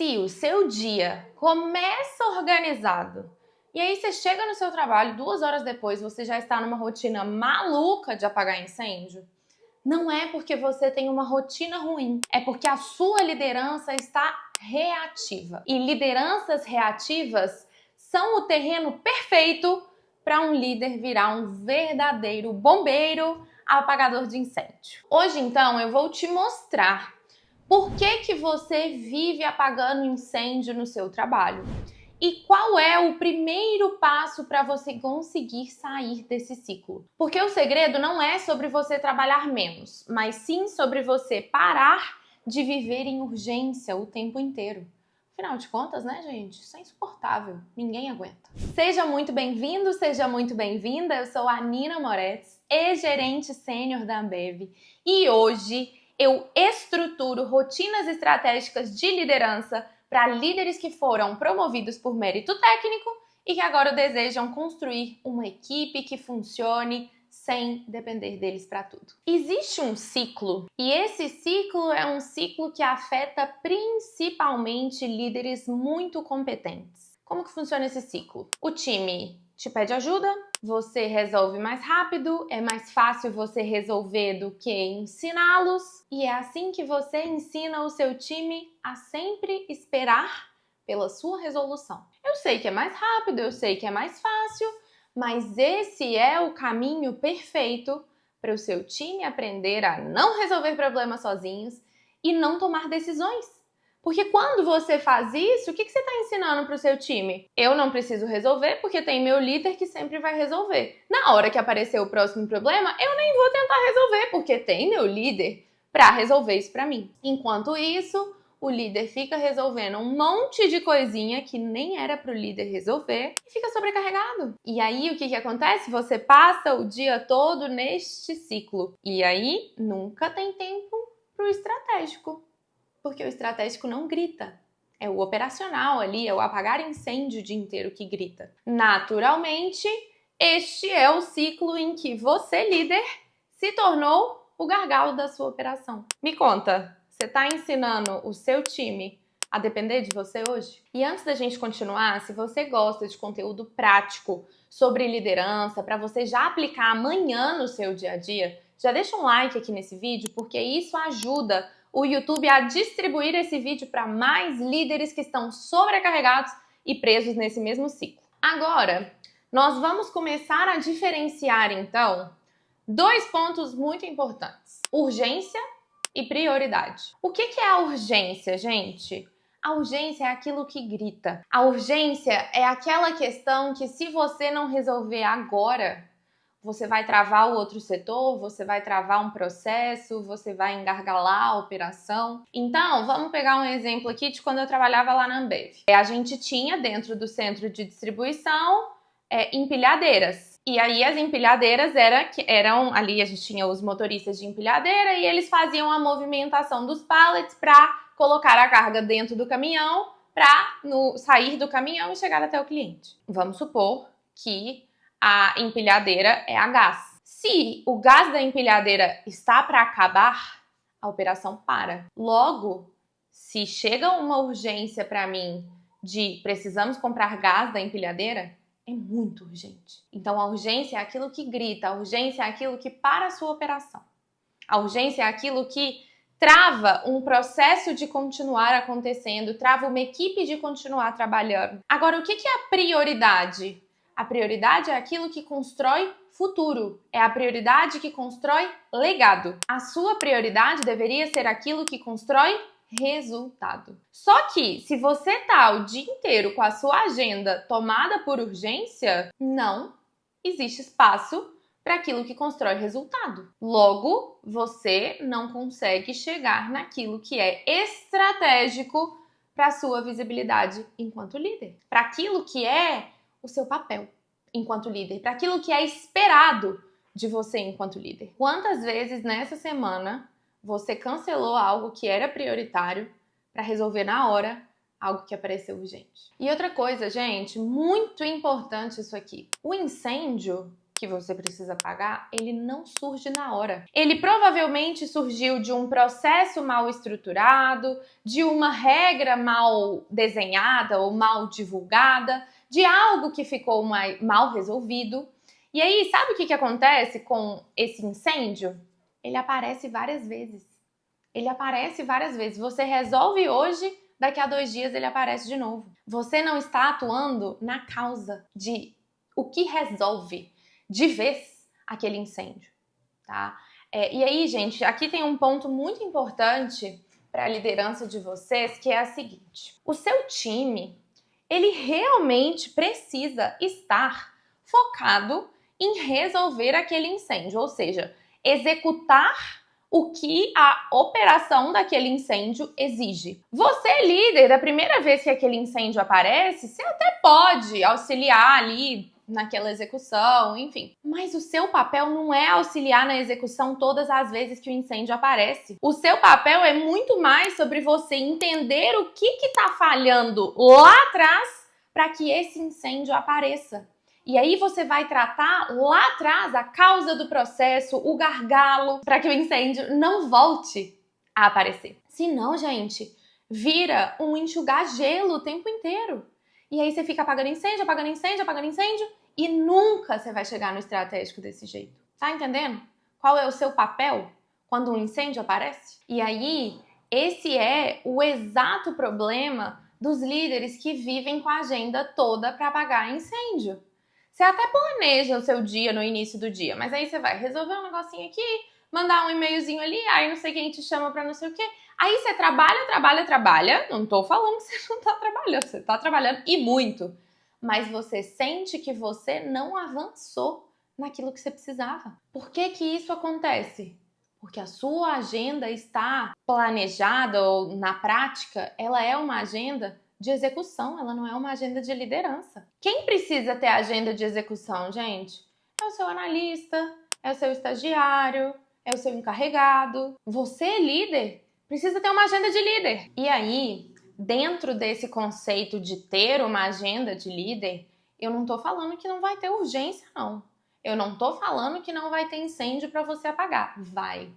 Se o seu dia começa organizado e aí você chega no seu trabalho 2 horas depois, você já está numa rotina maluca de apagar incêndio, não é porque você tem uma rotina ruim, é porque a sua liderança está reativa. E lideranças reativas são o terreno perfeito para um líder virar um verdadeiro bombeiro apagador de incêndio. Hoje, então, eu vou te mostrar por que você vive apagando incêndio no seu trabalho e qual é o primeiro passo para você conseguir sair desse ciclo. Porque o segredo não é sobre você trabalhar menos, mas sim sobre você parar de viver em urgência o tempo inteiro. Afinal de contas, né, gente? Isso é insuportável. Ninguém aguenta. Seja muito bem-vindo, seja muito bem-vinda. Eu sou a Nina Moretz, ex-gerente sênior da Ambev. E hoje eu estruturo rotinas estratégicas de liderança para líderes que foram promovidos por mérito técnico e que agora desejam construir uma equipe que funcione sem depender deles para tudo. Existe um ciclo, e esse ciclo é um ciclo que afeta principalmente líderes muito competentes. Como que funciona esse ciclo? O time te pede ajuda, você resolve mais rápido, é mais fácil você resolver do que ensiná-los, e é assim que você ensina o seu time a sempre esperar pela sua resolução. Eu sei que é mais rápido, eu sei que é mais fácil, mas esse é o caminho perfeito para o seu time aprender a não resolver problemas sozinhos e não tomar decisões. Porque quando você faz isso, o que você está ensinando para o seu time? Eu não preciso resolver porque tem meu líder que sempre vai resolver. Na hora que aparecer o próximo problema, eu nem vou tentar resolver porque tem meu líder para resolver isso para mim. Enquanto isso, o líder fica resolvendo um monte de coisinha que nem era para o líder resolver e fica sobrecarregado. E aí o que acontece? Você passa o dia todo neste ciclo. E aí nunca tem tempo para o estratégico. Porque o estratégico não grita. É o operacional ali, é o apagar incêndio o dia inteiro que grita. Naturalmente, este é o ciclo em que você, líder, se tornou o gargalo da sua operação. Me conta, você está ensinando o seu time a depender de você hoje? E antes da gente continuar, se você gosta de conteúdo prático sobre liderança, para você já aplicar amanhã no seu dia a dia, já deixa um like aqui nesse vídeo, porque isso ajuda o YouTube a distribuir esse vídeo para mais líderes que estão sobrecarregados e presos nesse mesmo ciclo. Agora, nós vamos começar a diferenciar, então, dois pontos muito importantes: urgência e prioridade. O que é a urgência, gente? A urgência é aquilo que grita. A urgência é aquela questão que, se você não resolver agora, você vai travar o outro setor, você vai travar um processo, você vai engargalar a operação. Então, vamos pegar um exemplo aqui de quando eu trabalhava lá na Ambev. A gente tinha dentro do centro de distribuição empilhadeiras. E aí as empilhadeiras eram ali, a gente tinha os motoristas de empilhadeira e eles faziam a movimentação dos pallets para colocar a carga dentro do caminhão, para sair do caminhão e chegar até o cliente. Vamos supor que a empilhadeira é a gás. Se o gás da empilhadeira está para acabar, a operação para. Logo, se chega uma urgência para mim de precisamos comprar gás da empilhadeira, é muito urgente. Então a urgência é aquilo que grita, a urgência é aquilo que para a sua operação. A urgência é aquilo que trava um processo de continuar acontecendo, trava uma equipe de continuar trabalhando. Agora, o que é a prioridade? A prioridade é aquilo que constrói futuro, é a prioridade que constrói legado. A sua prioridade deveria ser aquilo que constrói resultado. Só que, se você tá o dia inteiro com a sua agenda tomada por urgência, não existe espaço para aquilo que constrói resultado. Logo, você não consegue chegar naquilo que é estratégico para a sua visibilidade enquanto líder, para aquilo que é o seu papel enquanto líder, para aquilo que é esperado de você enquanto líder. Quantas vezes nessa semana você cancelou algo que era prioritário para resolver na hora algo que apareceu urgente? E outra coisa, gente, muito importante isso aqui. O incêndio que você precisa pagar, ele não surge na hora. Ele provavelmente surgiu de um processo mal estruturado, de uma regra mal desenhada ou mal divulgada, de algo que ficou mal resolvido. E aí, sabe o que acontece com esse incêndio? Ele aparece várias vezes. Ele aparece várias vezes. Você resolve hoje, daqui a 2 dias ele aparece de novo. Você não está atuando na causa de o que resolve de vez aquele incêndio, tá? E aí, gente, aqui tem um ponto muito importante para a liderança de vocês, que é a seguinte: o seu time, ele realmente precisa estar focado em resolver aquele incêndio, ou seja, executar o que a operação daquele incêndio exige. Você, líder, da primeira vez que aquele incêndio aparece, você até pode auxiliar ali naquela execução, enfim. Mas o seu papel não é auxiliar na execução todas as vezes que o incêndio aparece. O seu papel é muito mais sobre você entender o que está falhando lá atrás para que esse incêndio apareça. E aí você vai tratar lá atrás a causa do processo, o gargalo, para que o incêndio não volte a aparecer. Senão, gente, vira um enxugar gelo o tempo inteiro. E aí você fica apagando incêndio, apagando incêndio, apagando incêndio, e nunca você vai chegar no estratégico desse jeito. Tá entendendo? Qual é o seu papel quando um incêndio aparece? E aí, esse é o exato problema dos líderes que vivem com a agenda toda para apagar incêndio. Você até planeja o seu dia no início do dia, mas aí você vai resolver um negocinho aqui, mandar um e-mailzinho ali, aí não sei quem te chama pra não sei o quê. Aí você trabalha. Não tô falando que você não tá trabalhando, você tá trabalhando e muito. Mas você sente que você não avançou naquilo que você precisava. Por que isso acontece? Porque a sua agenda está planejada ou na prática, ela é uma agenda de execução, ela não é uma agenda de liderança. Quem precisa ter agenda de execução, gente? É o seu analista, é o seu estagiário, é o seu encarregado. Você, líder, precisa ter uma agenda de líder. E aí, dentro desse conceito de ter uma agenda de líder, eu não tô falando que não vai ter urgência, não. Eu não tô falando que não vai ter incêndio para você apagar. Vai.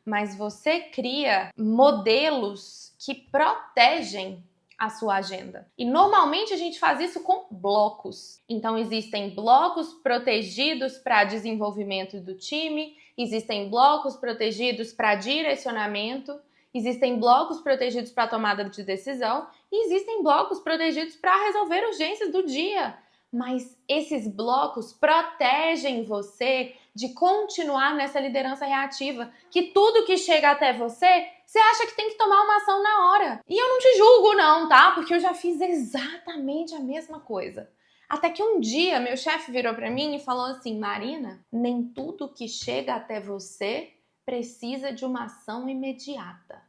Mas você cria modelos que protegem a sua agenda. E normalmente a gente faz isso com blocos. Então existem blocos protegidos para desenvolvimento do time, existem blocos protegidos para direcionamento, existem blocos protegidos para tomada de decisão e existem blocos protegidos para resolver urgências do dia. Mas esses blocos protegem você de continuar nessa liderança reativa, que tudo que chega até você, você acha que tem que tomar uma ação na hora. E eu não te julgo não, tá? Porque eu já fiz exatamente a mesma coisa. Até que um dia meu chefe virou pra mim e falou assim: Marina, nem tudo que chega até você precisa de uma ação imediata.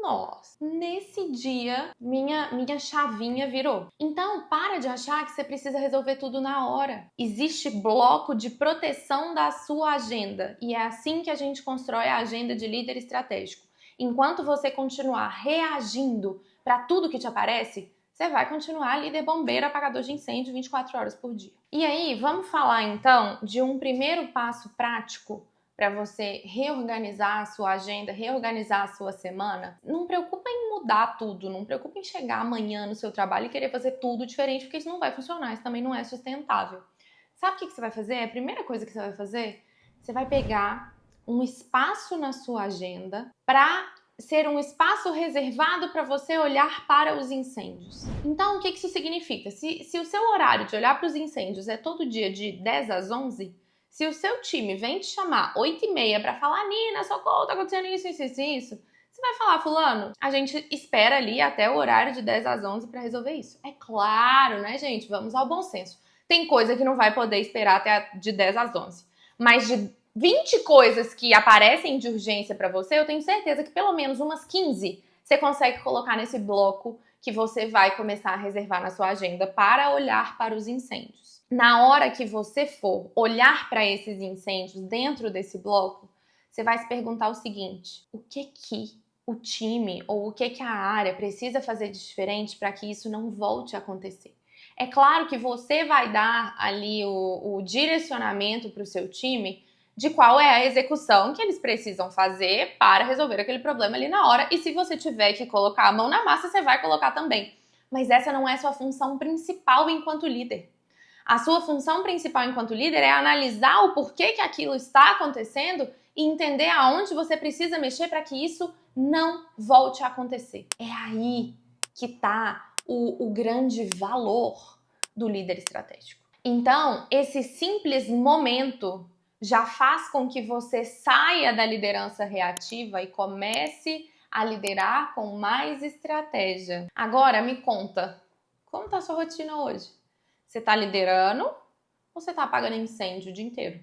Nossa, nesse dia minha chavinha virou. Então, para de achar que você precisa resolver tudo na hora. Existe bloco de proteção da sua agenda e é assim que a gente constrói a agenda de líder estratégico. Enquanto você continuar reagindo para tudo que te aparece, você vai continuar líder bombeiro apagador de incêndio 24 horas por dia. E aí, vamos falar então de um primeiro passo prático para você reorganizar a sua agenda, reorganizar a sua semana. Não preocupa em mudar tudo, não preocupa em chegar amanhã no seu trabalho e querer fazer tudo diferente, porque isso não vai funcionar, isso também não é sustentável. Sabe o que você vai fazer? A primeira coisa que você vai fazer, você vai pegar um espaço na sua agenda para ser um espaço reservado para você olhar para os incêndios. Então, o que isso significa? Se o seu horário de olhar para os incêndios é todo dia de 10 às 11, se o seu time vem te chamar 8h30 para falar, Nina, socorro, tá acontecendo isso, você vai falar, fulano, a gente espera ali até o horário de 10 às 11 para resolver isso. É claro, né, gente? Vamos ao bom senso. Tem coisa que não vai poder esperar até de 10 às 11. Mas de 20 coisas que aparecem de urgência para você, eu tenho certeza que pelo menos umas 15 você consegue colocar nesse bloco que você vai começar a reservar na sua agenda para olhar para os incêndios. Na hora que você for olhar para esses incêndios dentro desse bloco, você vai se perguntar o seguinte: o que o time ou o que a área precisa fazer de diferente para que isso não volte a acontecer? É claro que você vai dar ali o direcionamento para o seu time de qual é a execução que eles precisam fazer para resolver aquele problema ali na hora. E se você tiver que colocar a mão na massa, você vai colocar também. Mas essa não é sua função principal enquanto líder. A sua função principal enquanto líder é analisar o porquê que aquilo está acontecendo e entender aonde você precisa mexer para que isso não volte a acontecer. É aí que está o grande valor do líder estratégico. Então, esse simples momento já faz com que você saia da liderança reativa e comece a liderar com mais estratégia. Agora, me conta, como está a sua rotina hoje? Você está liderando ou você está apagando incêndio o dia inteiro?